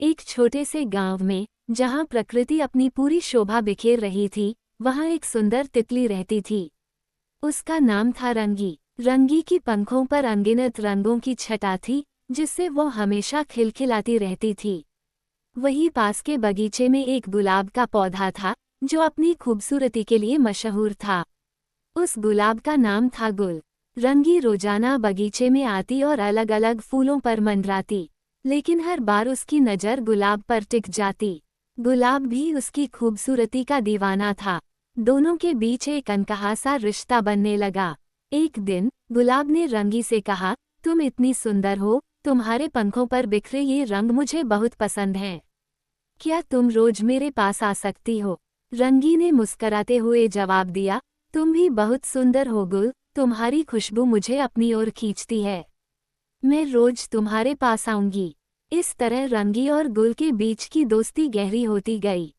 एक छोटे से गांव में, जहां प्रकृति अपनी पूरी शोभा बिखेर रही थी, वहां एक सुंदर तितली रहती थी। उसका नाम था रंगी। रंगी की पंखों पर अनगिनत रंगों की छटा थी, जिससे वो हमेशा खिलखिलाती रहती थी। वहीं पास के बगीचे में एक गुलाब का पौधा था, जो अपनी खूबसूरती के लिए मशहूर था। उस गुलाब का नाम था गुल। रंगी रोजाना बगीचे में आती और अलग अलग फूलों पर मंडराती, लेकिन हर बार उसकी नज़र गुलाब पर टिक जाती। गुलाब भी उसकी खूबसूरती का दीवाना था। दोनों के बीच एक अनकहा सा रिश्ता बनने लगा। एक दिन गुलाब ने रंगी से कहा, तुम इतनी सुंदर हो, तुम्हारे पंखों पर बिखरे ये रंग मुझे बहुत पसंद हैं। क्या तुम रोज मेरे पास आ सकती हो? रंगी ने मुस्कराते हुए जवाब दिया, तुम भी बहुत सुंदर हो गुल, तुम्हारी खुशबू मुझे अपनी ओर खींचती है। मैं रोज तुम्हारे पास आऊंगी। इस तरह रंगी और गुल के बीच की दोस्ती गहरी होती गई।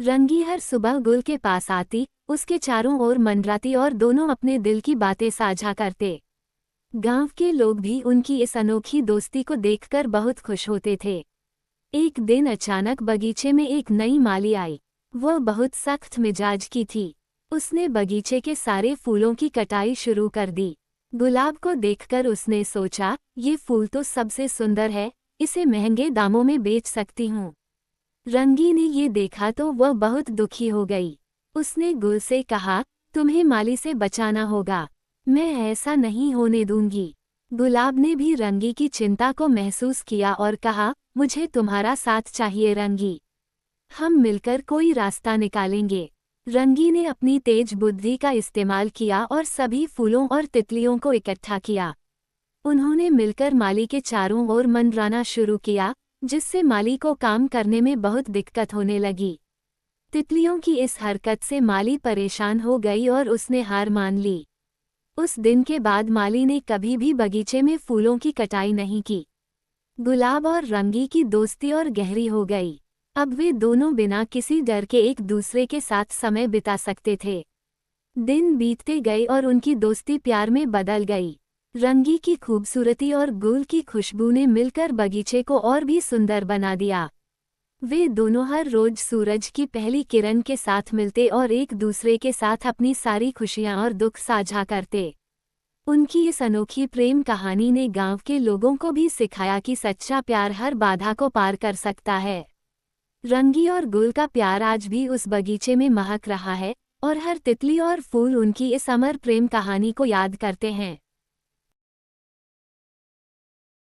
रंगी हर सुबह गुल के पास आती, उसके चारों ओर मंडराती और दोनों अपने दिल की बातें साझा करते। गांव के लोग भी उनकी इस अनोखी दोस्ती को देखकर बहुत खुश होते थे। एक दिन अचानक बगीचे में एक नई माली आई। वह बहुत सख्त मिजाज की थी। उसने बगीचे के सारे फूलों की कटाई शुरू कर दी। गुलाब को देखकर उसने सोचा, ये फूल तो सबसे सुंदर है, इसे महंगे दामों में बेच सकती हूँ। रंगी ने ये देखा तो वह बहुत दुखी हो गई। उसने गुल से कहा, तुम्हें माली से बचाना होगा, मैं ऐसा नहीं होने दूंगी। गुलाब ने भी रंगी की चिंता को महसूस किया और कहा, मुझे तुम्हारा साथ चाहिए रंगी। हम मिलकर कोई रास्ता निकालेंगे। रंगी ने अपनी तेज बुद्धि का इस्तेमाल किया और सभी फूलों और तितलियों को इकट्ठा किया। उन्होंने मिलकर माली के चारों ओर मंडराना शुरू किया, जिससे माली को काम करने में बहुत दिक्कत होने लगी। तितलियों की इस हरकत से माली परेशान हो गई और उसने हार मान ली। उस दिन के बाद माली ने कभी भी बगीचे में फूलों की कटाई नहीं की। गुलाब और रंगी की दोस्ती और गहरी हो गई। अब वे दोनों बिना किसी डर के एक दूसरे के साथ समय बिता सकते थे। दिन बीतते गए और उनकी दोस्ती प्यार में बदल गई। रंगी की खूबसूरती और गुल की खुशबू ने मिलकर बगीचे को और भी सुंदर बना दिया। वे दोनों हर रोज सूरज की पहली किरण के साथ मिलते और एक दूसरे के साथ अपनी सारी खुशियां और दुख साझा करते। उनकी इस अनोखी प्रेम कहानी ने गांव के लोगों को भी सिखाया कि सच्चा प्यार हर बाधा को पार कर सकता है। रंगी और गुल का प्यार आज भी उस बगीचे में महक रहा है और हर तितली और फूल उनकी इस अमर प्रेम कहानी को याद करते हैं।